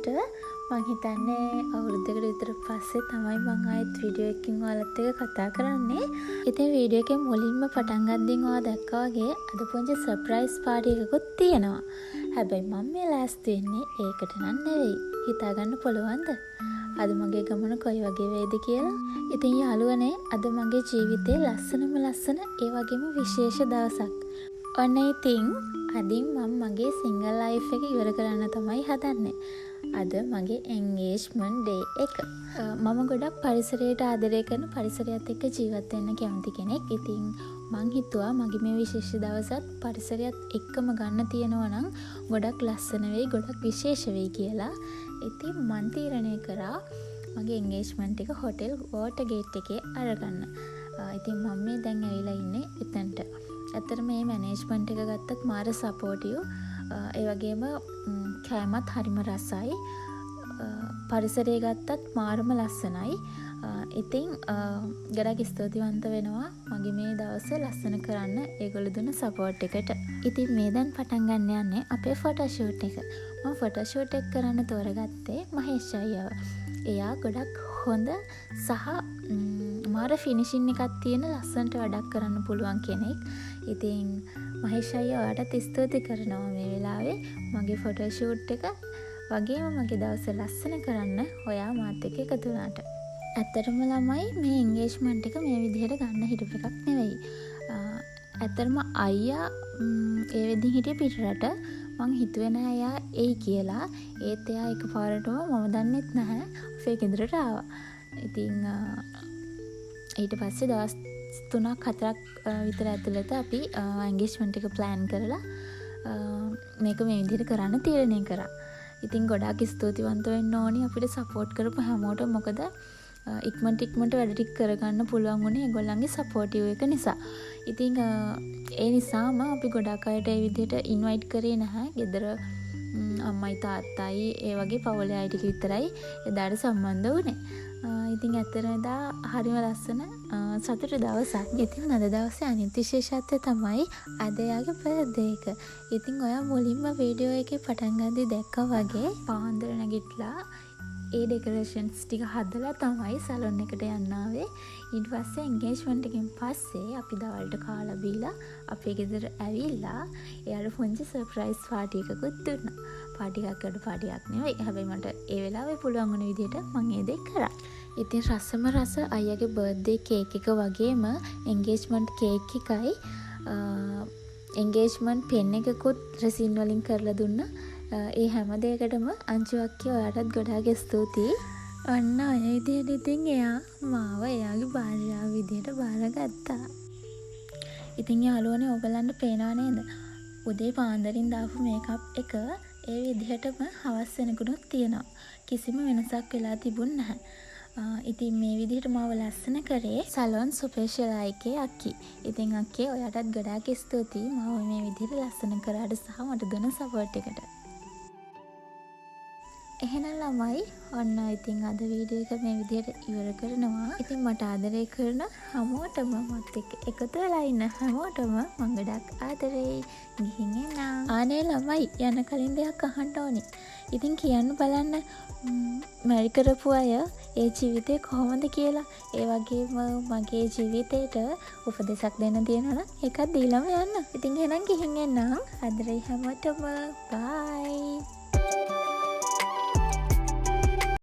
දවසකට මං හිතන්නේ අවුරුද්දකට විතර පස්සේ තමයි මං ආයෙත් වීඩියෝ එකකින් ඔයාලත් එක්ක කතා කරන්නේ. ඉතින් වීඩියෝ එකේ මුලින්ම පටන් ගද්දී ඔයා දැක්කා වගේ අද පුංචි සර්ප්‍රයිස් පාටි එකකුත් තියෙනවා. හැබැයි මම මේ ලෑස්ති වෙන්නේ ඒකට නම් නෙවෙයි. හිතා ගන්න පුළුවන්ද? අද මගේ ගමන කොයි වගේ වේද කියලා. ඉතින් යාළුවනේ අද මගේ ජීවිතේ ලස්සන ඒ වගේම විශේෂ දවසක්. ඔන්න ඉතින් අදින් මම මගේ සිංගල් ලයිෆ් එක ඉවර කරන්න තමයි හදන්නේ. අද මගේ එන්ගේජ්මන්ට් ඩේ එක. මම ගොඩක් පරිසරයට ආදරය කරන පරිසරයත් එක්ක ජීවත් වෙන්න කැමති කෙනෙක්. ඉතින් මං හිතුවා මගේ මේ විශේෂ දවසත් පරිසරයත් එක්කම ගන්න තියෙනවා නම් ගොඩක් ලස්සන වෙයි, ගොඩක් විශේෂ වෙයි කියලා. ඉතින් මං තීරණය කරා මගේ එන්ගේජ්මන්ට් එක හොටෙල් වෝටර්ගේට් එකේ අරගන්න. ඉතින් මම මේ දැන් ඇවිල්ලා ඉන්නේ එතනට. ඇත්තට මේ මැනේජ්මන්ට් එක ගත්තත් මාර සපෝටිව්. ඒ වගේම කෑමත් හරිම රසයි. පරිසරය ගත්තත් මාරම ලස්සනයි. ඉතින් ගොඩක් ස්තුතිවන්ත වෙනවා මගේ මේ දවස ලස්සන කරන්න ඒගොල්ලෝ දුන්න සපෝට් එකට. ඉතින් මේ දැන් පටන් ගන්න යන්නේ අපේ ෆොටෝ ෂූට් එක. මම ෆොටෝ ෂූට් එක කරන්න තෝරගත්තේ මහේෂ් අයියාව. එයා ගොඩක් හොඳ සහ මාර ෆිනිෂින් එකක් තියෙන ලස්සනට වැඩක් කරන්න පුළුවන් කෙනෙක්. ඉතින් මහේෂ් අයියා ඔයාටත් ස්තුති කරනවා මේ වෙලාවේ මගේ ෆොටෝ ෂූට් එක වගේම මගේ දවස ලස්සන කරන්න ඔයා මාත් එක්ක එකතු වුණාට. ඇත්තටම ළමයි මේ එන්ගේජ්මන්ට් එක මේ විදිහට ගන්න හිටපු එකක් නෙවෙයි. ඇත්තටම අයියා ඒ වෙද්දි හිටිය පිටරට. මං හිතුවේ නෑ එයා එයි කියලා. ඒත් එයා එකපාරටම මම දන්නෙත් නැහැ අපේ ගෙදරට ආවා. ඉතින් ඊට පස්සේ දවස් 3-4ක් විතර ඇතුළත අපි එන්ගේජ්මන්ට් එක ප්ලෑන් කරලා මේක මේ විදිහට කරන්න තීරණය කරා. ඉතින් ගොඩාක් ස්තුතිවන්ත වෙන්න ඕනි අපිට සපෝට් කරපු හැමෝටම. මොකද ඉක්මනට වැඩ ටික කරගන්න පුළුවන් වුණේ ඒගොල්ලන්ගේ සපෝටිව් එක නිසා. ඉතින් ඒ නිසාම අපි ගොඩක් අයට ඒ විදිහට ඉන්වයිට් කරේ නැහැ. ගෙදර අම්මයි තාත්තයි ඒ වගේ පවුලේ අය ටික විතරයි එදාට සම්බන්ධ වුණේ. ඉතින් ඇත්තටම එදා හරිම ලස්සන සතුට දවසක්. ඉතින් අද දවසේ අනිත් විශේෂත්වය තමයි අද එයාගේ බර්ත්ඩේ එක. ඉතින් ඔයා මුලින්ම වීඩියෝ එකේ පටන් ගද්දී දැක්කා වගේ පාන්දර නැගිටලා ඒ ඩෙකොරේෂන්ස් ටික හදලා තමයි සැලොන් එකට යන්න ආවේ. ඊට පස්සේ එන්ගේජ්මන්ට් එකෙන් පස්සේ අපි දවල්ට කාලා බීලා අපේ ගෙදර ඇවිල්ලා එයාට පුංචි සර්ප්‍රයිස් පාටි එකකුත් දුන්නා. පාටි එකකට පාටියක් නෙවෙයි. හැබැයි මට ඒ වෙලාවේ පුළුවන් වුණ විදිහට මම ඒ දේ කරා. ඉතින් රසම රස අයියාගේ බර්ත්ඩේ කේක් එක වගේම එන්ගේජ්මන්ට් කේක් එකයි එන්ගේජ්මන්ට් පෙන් එකකුත් රෙසින් වලින් කරලා දුන්නා. ඒ හැම දෙයකටම අංජු අක්කේ ඔයාටත් ගොඩාක් ස්තුතියි. ඔන්න ඔය විදිහට ඉතින් එයා මාව එයාගේ භාර්යාව විදිහට බාරගත්තා. ඉතින් යාළුවනේ ඔයගලන්ට පේනව නේද? උදේ පාන්දරින් දාපු මේකප් එක ඒ විදිහටම හවස් වෙනකුණුත් තියෙනවා. කිසිම වෙනසක් වෙලා තිබුණ නැහැ. ඉතින් මේ විදිහට මාව ලස්සන කරේ සැලොන් සුපේෂලායිකේ අක්කි. ඉතින් අක්කේ ඔයාටත් ගොඩාක් ස්තුතියි මාව මේ විදිහට ලස්සන කරාට සහ මට දුන්න සපෝට් එකට. එහෙනම් ළමයි ඔන්න ඉතින් අද වීඩියෝ එක මේ විදිහට ඉවර කරනවා. ඉතින් මට ආදරය කරන හැමෝටම මත් එක්ක එකතු වෙලා ඉන්න හැමෝටම මම ගොඩක් ආදරෙයි. ගිහින් එන්න. ආනේ ළමයි යන කලින් දෙයක් අහන්න ඕනි. ඉතින් කියන්න බලන්න මැරි කරපු අය ඒ ජීවිතේ කොහොමද කියලා. ඒ වගේම මගේ ජීවිතේට උපදෙසක් දෙන්න තියෙනවා නම් ඒකත් දීලාම යන්න. ඉතින් එහෙනම් ගිහින් එන්න. ආදරෙයි හැමෝටම. බයි.